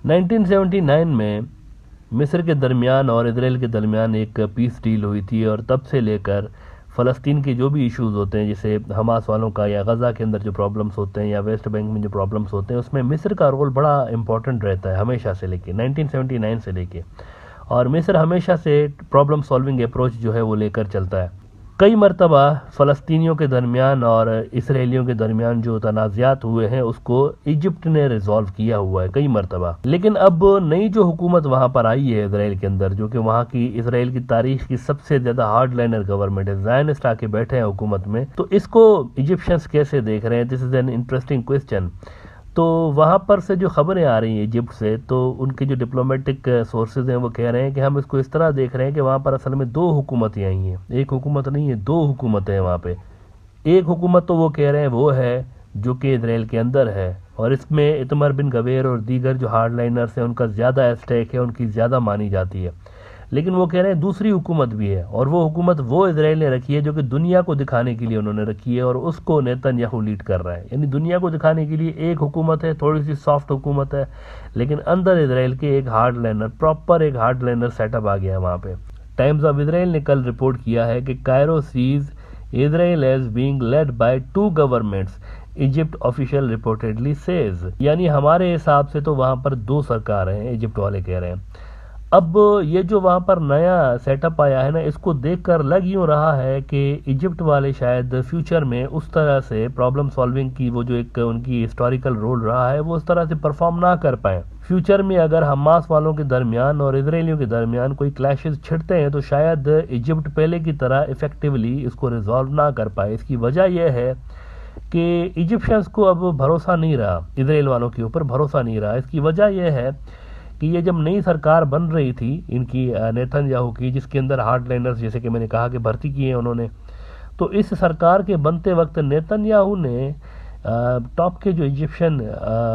1979 में मिस्र के दरमियान और इजराइल के दरमियान एक पीस डील हुई थी, और तब से लेकर फ़लस्तीन के जो भी इश्यूज़ होते हैं, जैसे हमास वालों का या गज़ा के अंदर जो प्रॉब्लम्स होते हैं या वेस्ट बैंक में जो प्रॉब्लम्स होते हैं, उसमें मिस्र का रोल बड़ा इंपॉर्टेंट रहता है हमेशा से लेके 1979 से लेके। और मिस्र हमेशा से प्रॉब्लम सॉल्विंग अप्रोच जो है वो लेकर चलता है। कई मरतबा फ़लस्तीनियों के दरमियान और इसराइलियों के दरमियान जो तनाज़ात हुए हैं उसको इजिप्ट ने रिजॉल्व किया हुआ है कई मरतबा। लेकिन अब नई जो हुकूमत वहाँ पर आई है इसराइल के अंदर, जो कि वहाँ की इसराइल की तारीख की सबसे ज़्यादा हार्डलाइनर गवर्नमेंट है, ज़ायनिस्ट आके बैठे हैं हुकूमत में, तो इसको इजिप्शियंस कैसे देख रहे हैं? This is an interesting question. तो वहाँ पर से जो खबरें आ रही हैं इजिप्ट से, तो उनके जो डिप्लोमेटिक सोर्सेज हैं वो कह रहे हैं कि हम इसको इस तरह देख रहे हैं कि वहाँ पर असल में दो हुकूमतें आई हैं, एक हुकूमत नहीं है, दो हुकूमतें हैं वहाँ पे। एक हुकूमत तो वो कह रहे हैं वो है जो कि इसराइल के अंदर है, और इसमें इतमर बिन गवेर और दीगर जो हार्डलाइनर्स हैं उनका ज़्यादा स्टेक है, उनकी ज़्यादा मानी जाती है। लेकिन वो कह रहे हैं दूसरी हुकूमत भी है, और वो हुकूमत वो इसराइल ने रखी है जो कि दुनिया को दिखाने के लिए उन्होंने रखी है, और उसको नेतन्याहू लीड कर रहा है। यानी दुनिया को दिखाने के लिए एक हुकूमत है, थोड़ी सी सॉफ्ट हुकूमत है, लेकिन अंदर इसराइल के एक हार्डलाइनर, प्रॉपर एक हार्डलाइनर सेटअप आ गया है वहाँ पे। टाइम्स ऑफ इसराइल ने कल रिपोर्ट किया है कि Cairo sees Israel as being led by two governments, Egypt official reportedly says. यानी हमारे हिसाब से तो वहाँ पर दो सरकार हैं, इजिप्ट वाले कह रहे हैं। अब ये जो वहाँ पर नया सेटअप आया है ना, इसको देखकर लग यूँ रहा है कि इजिप्ट वाले शायद फ्यूचर में उस तरह से प्रॉब्लम सॉल्विंग की वो जो एक उनकी हिस्टोरिकल रोल रहा है वो उस तरह से परफॉर्म ना कर पाए। फ्यूचर में अगर हमास वालों के दरमियान और इसराइलियों के दरमियान कोई क्लैशेस छिड़ते हैं तो शायद इजिप्ट पहले की तरह इफेक्टिवली इसको रिजॉल्व ना कर पाए। इसकी वजह यह है कि इजिप्शियंस को अब भरोसा नहीं रहा, इसराइल वालों के ऊपर भरोसा नहीं रहा। इसकी वजह यह है कि ये जब नई सरकार बन रही थी इनकी नेतन्याहू की, जिसके अंदर हार्डलाइनर्स जैसे कि मैंने कहा कि भर्ती किए हैं उन्होंने, तो इस सरकार के बनते वक्त नेतन्याहू ने टॉप के जो इजिप्शियन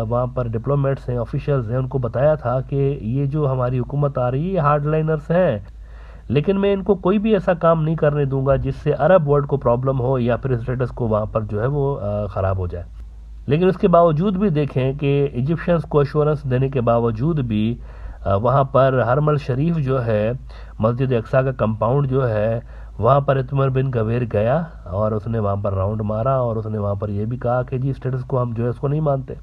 वहाँ पर डिप्लोमेट्स हैं, ऑफिशियल्स हैं, उनको बताया था कि ये जो हमारी हुकूमत आ रही है ये हार्डलाइनर्स हैं, लेकिन मैं इनको कोई भी ऐसा काम नहीं करने दूंगा जिससे अरब वर्ल्ड को प्रॉब्लम हो या फिर स्टेटस को वहाँ पर जो है वो ख़राब हो जाए। लेकिन उसके बावजूद भी देखें कि इजिप्शियंस को अश्योरेंस देने के बावजूद भी वहाँ पर हरमल शरीफ जो है, मस्जिद अक्सा का कंपाउंड जो है, वहाँ पर इतमर बिन गवेर गया और उसने वहाँ पर राउंड मारा, और उसने वहाँ पर यह भी कहा कि जी स्टेटस को हम जो है उसको नहीं मानते।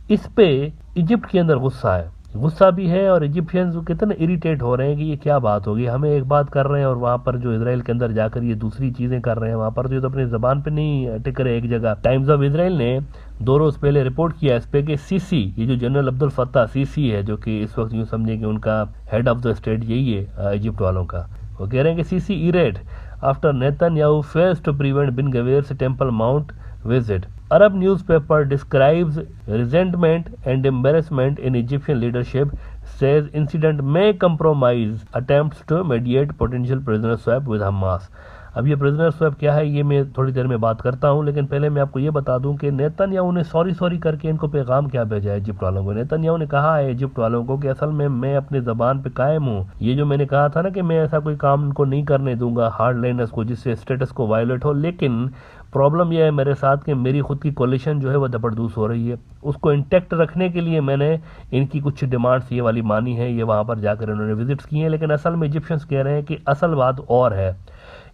इस पे इजिप्ट के अंदर गुस्सा है, गुस्सा भी है, और इजिप्शियंस कितने इरिटेट हो रहे हैं कि ये क्या बात होगी, हमें एक बात कर रहे हैं और वहाँ पर जो इसराइल के अंदर जाकर ये दूसरी चीज़ें कर रहे हैं। वहाँ पर तो ये तो अपनी ज़बान पे नहीं टिक रहे एक जगह। टाइम्स ऑफ इसराइल ने 2 रोज़ पहले रिपोर्ट किया इस पे कि सीसी, ये जो जनरल अब्दुल फत्ताह सीसी है, जो कि इस वक्त यूँ समझे कि उनका हेड ऑफ द स्टेट यही है इजिप्ट वालों का, वो कह रहे हैं कि Sisi irate after Netanyahu fails to prevent Ben Gvir's Temple Mount visit. Arab newspaper describes resentment and embarrassment in Egyptian leadership, says incident may compromise attempts to mediate potential prisoner swap with Hamas. अब ये prisoner swap क्या है ये मैं थोड़ी देर में बात करता हूँ, लेकिन पहले मैं आपको ये बता दूं कि नेतन्याहू ने सॉरी करके इनको पैगाम क्या भेजा है इजिप्ट वालों को। नेतन्याहू ने कहा है इजिप्ट वालों को कि असल में मैं अपनी ज़बान पे कायम हूँ। ये जो मैंने कहा था ना कि मैं ऐसा कोई काम इनको नहीं करने दूंगा हार्डलाइनर्स को जिससे स्टेटस को वायलेट हो, लेकिन प्रॉब्लम यह है मेरे साथ कि मेरी खुद की कोलिशन जो है वह जबरदस्त हो रही है, उसको इंटैक्ट रखने के लिए मैंने इनकी कुछ डिमांड्स ये वाली मानी है, ये वहाँ पर जाकर इन्होंने विजिट्स की हैं। लेकिन असल में इजिप्शियंस कह रहे हैं कि असल बात और है।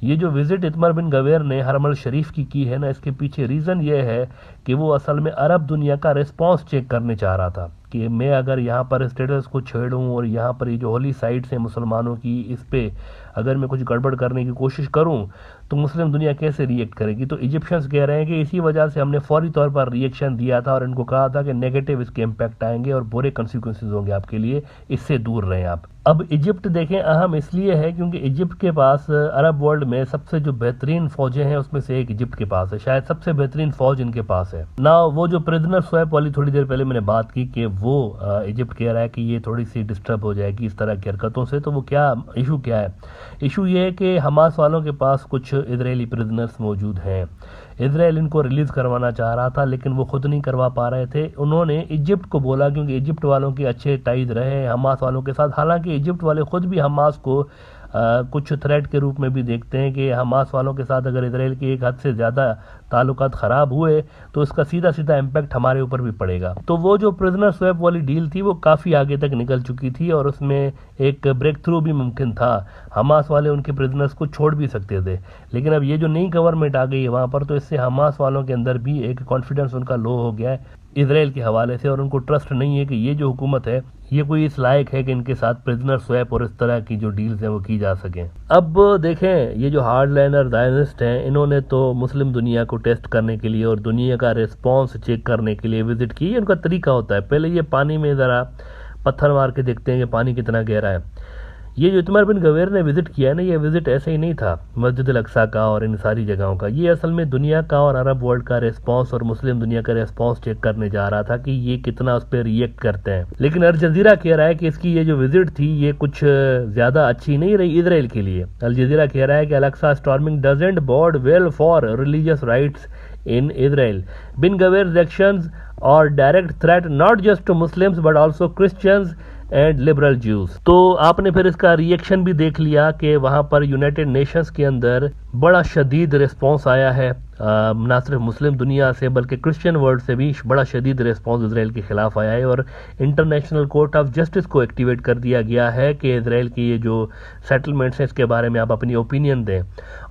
ये जो विजिट इतमर बिन गवेर ने हरमल शरीफ की है ना, इसके पीछे रीज़न ये है कि वो असल में अरब दुनिया का रिस्पांस चेक करने चाह रहा था कि मैं अगर यहाँ पर स्टेटस को छेड़ूँ और यहाँ पर ये जो होली साइट्स हैं मुसलमानों की, इस पे अगर मैं कुछ गड़बड़ करने की कोशिश करूँ तो मुस्लिम दुनिया कैसे रिएक्ट करेगी। तो इजिप्शियंस कह रहे हैं कि इसी वजह से हमने फौरी तौर पर रिएक्शन दिया था और इनको कहा था कि नेगेटिव इसके इम्पैक्ट आएंगे और बुरे कंसिक्वेंसेज होंगे आपके लिए, इससे दूर रहें आप। अब इजिप्ट देखें अहम इसलिए है क्योंकि इजिप्ट के पास अरब वर्ल्ड में सबसे जो बेहतरीन फौजें हैं उसमें से एक इजिप्ट के पास है, शायद सबसे बेहतरीन फौज इनके पास है ना। वो जो प्रिजनर स्वैप वाली थोड़ी देर पहले मैंने बात की कि वो इजिप्ट कह रहा है कि ये थोड़ी सी डिस्टर्ब हो जाएगी इस तरह की हरकतों से, तो वो क्या इशू क्या है? इशू ये है कि हमास वालों के पास कुछ इजरायली प्रिजनर्स मौजूद हैं। इसराइल इनको रिलीज़ करवाना चाह रहा था लेकिन वो खुद नहीं करवा पा रहे थे। उन्होंने इजिप्ट को बोला क्योंकि इजिप्ट वालों के अच्छे टाइज रहे हमास वालों के साथ। हालांकि इजिप्ट वाले खुद भी हमास को कुछ थ्रेट के रूप में भी देखते हैं कि हमास वालों के साथ अगर इसराइल के एक हद से ज़्यादा ताल्लुकात ख़राब हुए तो इसका सीधा सीधा इम्पैक्ट हमारे ऊपर भी पड़ेगा। तो वो जो प्रिजनर स्वैप वाली डील थी वो काफ़ी आगे तक निकल चुकी थी और उसमें एक ब्रेक थ्रू भी मुमकिन था। हमास वाले उनके प्रिजनर्स को छोड़ भी सकते थे, लेकिन अब ये जो नई गवर्नमेंट आ गई है वहाँ पर, तो इससे हमास वालों के अंदर भी एक कॉन्फिडेंस उनका लो हो गया है इसराइल के हवाले से, और उनको ट्रस्ट नहीं है कि ये जो हुकूमत है ये कोई इस लायक है कि इनके साथ प्रिजनर स्वैप और इस तरह की जो डील्स हैं वो की जा सकें। अब देखें, ये जो हार्डलाइनर ज़ायनिस्ट हैं इन्होंने तो मुस्लिम दुनिया को टेस्ट करने के लिए और दुनिया का रिस्पॉन्स चेक करने के लिए विजिट की। ये उनका तरीका होता है, पहले ये पानी में ज़रा पत्थर मार के देखते हैं कि पानी कितना गहरा है। ये जो इतमार बिन गवेर ने विजिट किया है ना, ये विजिट ऐसे ही नहीं था मस्जिद अल अक्सा का और इन सारी जगहों का, ये असल में दुनिया का और अरब वर्ल्ड का रिस्पांस और मुस्लिम दुनिया का रिस्पांस चेक करने जा रहा था कि ये कितना उस पर रिएक्ट करते हैं। लेकिन अल जजीरा कह रहा है कि इसकी ये जो विजिट थी ये कुछ ज्यादा अच्छी नहीं रही इसराइल के लिए। अल जजीरा कह रहा है कि Al Aqsa storming doesn't bode well for religious rights in Israel. Bin Gvir's actions are direct threat not just to Muslims but also Christians and liberal Jews. तो आपने फिर इसका रिएक्शन भी देख लिया कि वहाँ पर यूनाइटेड नेशंस के अंदर बड़ा शदीद रिस्पांस आया है, ना सिर्फ मुस्लिम दुनिया से बल्कि क्रिश्चियन वर्ल्ड से भी बड़ा शदीद रिस्पांस इसराइल के खिलाफ आया है और इंटरनेशनल कोर्ट ऑफ जस्टिस को एक्टिवेट कर दिया गया है कि इसराइल की ये जो सेटलमेंट्स हैं इसके बारे में आप अपनी ओपिनियन दें,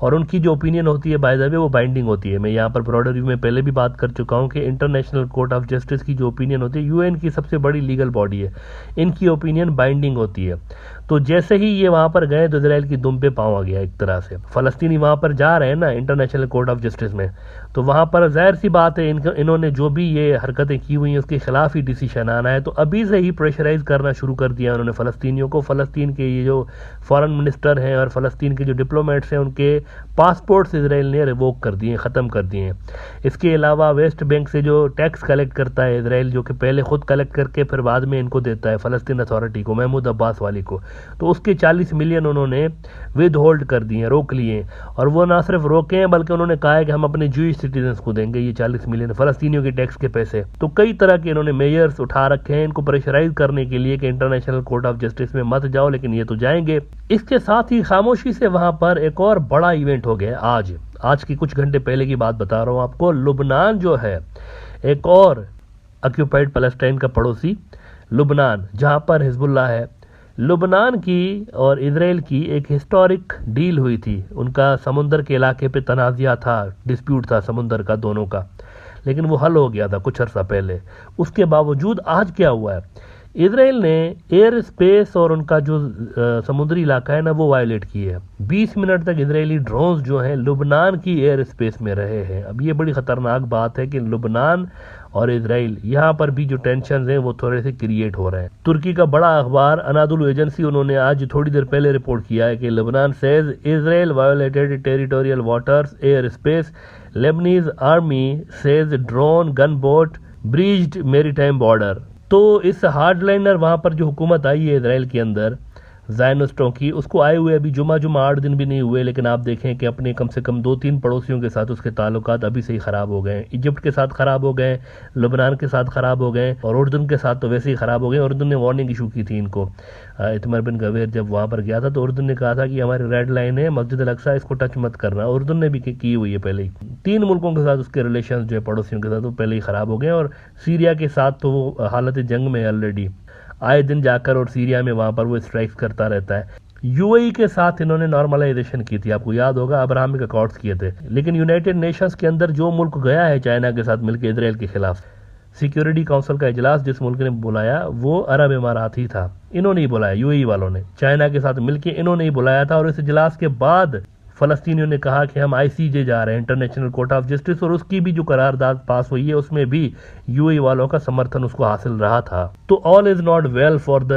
और उनकी जो ओपिनियन होती है बाय द वे वो बाइंडिंग होती है। मैं यहाँ पर ब्रॉडर व्यू में पहले भी बात कर चुका हूँ कि इंटरनेशनल कोर्ट ऑफ जस्टिस की जो ओपिनियन होती है, यूएन की सबसे बड़ी लीगल बॉडी है, इनकी ओपिनियन बाइंडिंग होती है। तो जैसे ही ये वहां पर गए तो इसराइल की दुम पे पाँव आ गया एक तरह से। फलस्तीनी वहां पर जा रहे हैं ना इंटरनेशनल कोर्ट ऑफ जस्टिस में, तो वहां पर जाहिर सी बात है इन्होंने जो भी ये हरकतें की हुई हैं उसके खिलाफ ही डिसीजन आना है। तो अभी से ही प्रेशराइज करना शुरू कर दिया उन्होंने फलस्तीनियों को। फलस्तीन के ये जो फॉरेन मिनिस्टर हैं और फलस्तीन के जो डिप्लोमेट्स हैं उनके पासपोर्ट्स इसराइल ने रिवोक कर दिए, ख़त्म कर दिए। इसके अलावा वेस्ट बैंक से जो टैक्स कलेक्ट करता है इसराइल, जो कि पहले खुद कलेक्ट करके फिर बाद में इनको देता है फलस्तीन अथॉरिटी को, महमूद अब्बास वाली को, तो उसके 40 मिलियन उन्होंने विद होल्ड कर दिए, रोक लिए। और वो ना सिर्फ रोके हैं बल्कि उन्होंने कहा है कि हम अपने जूइश सिटीजन्स को देंगे ये 40 मिलियन फलस्तीनियों के टैक्स के पैसे। तो कई तरह के इन्होंने मेजर्स उठा रखे हैं इनको प्रेशराइज करने के लिए कि इंटरनेशनल कोर्ट ऑफ जस्टिस में मत जाओ, लेकिन ये तो जाएंगे। इसके साथ ही खामोशी से वहां पर एक और बड़ा इवेंट हो गया आज की कुछ घंटे पहले की बात बता रहा हूं आपको। लुबनान जो है, एक और ऑक्यूपाइड पैलेस्टाइन का पड़ोसी लुबनान, जहां पर हिजबुल्लाह है, लुबनान की और इजराइल की एक हिस्टोरिक डील हुई थी। उनका समुंदर के इलाके पे तनाज़ा था, डिस्प्यूट था समुंदर का दोनों का, लेकिन वो हल हो गया था कुछ अर्सा पहले। उसके बावजूद आज क्या हुआ है, इजराइल ने एयर स्पेस और उनका जो समुद्री इलाका है ना वो वायलेट की है। 20 मिनट तक इजरायली ड्रोन्स जो हैं लुबनान की एयर स्पेस में रहे हैं। अब ये बड़ी ख़तरनाक बात है कि लुबनान और इजराइल यहाँ पर भी जो टेंशन हैं वो थोड़े से क्रिएट हो रहे हैं। तुर्की का बड़ा अखबार अनादुल एजेंसी उन्होंने आज थोड़ी देर पहले रिपोर्ट किया है कि Lubnan says Israel violated territorial waters air space, Lebanese army says drone gun boat breached maritime border. तो इस हार्डलाइनर वहाँ पर जो हुकूमत आई है इसराइल के अंदर ज़ायनिस्टों की, उसको आए हुए अभी जुमा 8 दिन भी नहीं हुए, लेकिन आप देखें कि अपने कम से कम 2-3 पड़ोसियों के साथ उसके ताल्लुकात अभी से ही ख़राब हो गए। इजिप्ट के साथ ख़राब हो गए, लुबनान के साथ ख़राब हो गए और उर्दन के साथ तो वैसे ही ख़राब हो गए। उर्दन ने वार्निंग इशू की थी इनको। इतमार बिन गवेर जब वहाँ पर गया था तो उर्दन ने कहा था कि हमारी रेड लाइन है मस्जिद अल अक्सा, इसको टच मत करना। उर्दन ने भी की हुई है पहले ही। 3 मुल्कों के साथ उसके रिलेशन जो है पड़ोसियों के साथ वो पहले ही ख़राब हो गए, और सीरिया के साथ तो वो हालत जंग में ऑलरेडी आए दिन जाकर और सीरिया में वहाँ पर वो स्ट्राइक्स करता रहता है। यूएई के साथ इन्होंने नॉर्मलाइजेशन की थी, आपको याद होगा अब्राहमिक अकॉर्ड्स किए थे। लेकिन यूनाइटेड नेशंस के अंदर जो मुल्क गया है चाइना के साथ मिलकर इजराइल के खिलाफ, सिक्योरिटी काउंसिल का इजलास जिस मुल्क ने बुलाया वो अरब इमारात ही था। इन्होंने ही बुलाया, यूएई वालों ने चाइना के साथ मिलकर इन्होंने ही बुलाया था। और इस इजलास के बाद फलस्तीनियों ने कहा कि हम आईसीजे जा रहे हैं, इंटरनेशनल कोर्ट ऑफ जस्टिस, और उसकी भी जो करारदाद पास हुई है उसमें भी यूएई वालों का समर्थन उसको हासिल रहा था। तो all is not well for the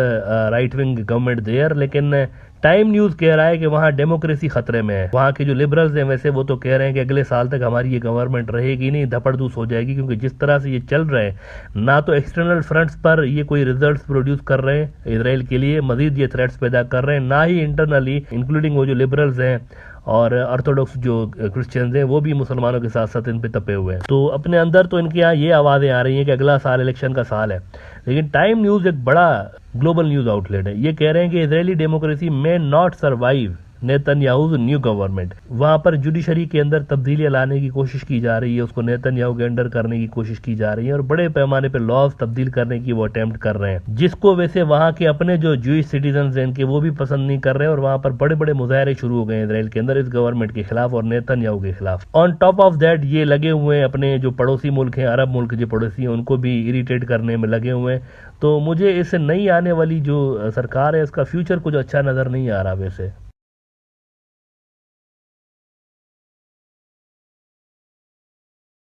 right wing government there, लेकिन टाइम न्यूज कह रहा है कि वहाँ डेमोक्रेसी खतरे में है। वहाँ के जो लिबरल्स हैं वैसे वो तो कह रहे हैं कि अगले साल तक हमारी ये गवर्नमेंट रहेगी नहीं, धपड़धूस हो जाएगी, क्योंकि जिस तरह से ये चल रहे हैं ना तो एक्सटर्नल फ्रंट्स पर ये कोई रिजल्ट्स प्रोड्यूस कर रहे हैं इसराइल के लिए, मजीद ये थ्रेट्स पैदा कर रहे हैं, ना ही इंटरनली इंक्लूडिंग वो जो लिबरल्स हैं और ऑर्थोडॉक्स जो क्रिश्चियंस हैं वो भी मुसलमानों के साथ साथ इन पे तपे हुए हैं। तो अपने अंदर तो इनके यहाँ ये आवाज़ें आ रही हैं कि अगला साल इलेक्शन का साल है, लेकिन टाइम न्यूज़ एक बड़ा ग्लोबल न्यूज़ आउटलेट है, ये कह रहे हैं कि Israeli democracy may not survive Netanyahu's new government. वहां पर जुडिशरी के अंदर तब्दीलियां लाने की कोशिश की जा रही है, उसको नेतन्याहू के अंडर करने की कोशिश की जा रही है और बड़े पैमाने पर लॉज तब्दील करने की वो अटेम्प्ट कर रहे हैं, जिसको वैसे वहां के अपने जो जूइश सिटीजन हैं इनके वो भी पसंद नहीं कर रहे हैं। और वहां पर बड़े बड़े मुजाहरे शुरू हो गए इसराइल के अंदर इस गवर्नमेंट के खिलाफ और नेतन्याहू के खिलाफ। ऑन टॉप ऑफ दैट ये लगे हुए हैं अपने जो पड़ोसी मुल्क हैं, अरब मुल्क जो पड़ोसी हैं, उनको भी इरिटेट करने में लगे हुए हैं। तो मुझे इस नई आने वाली जो सरकार है इसका फ्यूचर कुछ अच्छा नजर नहीं आ रहा वैसे।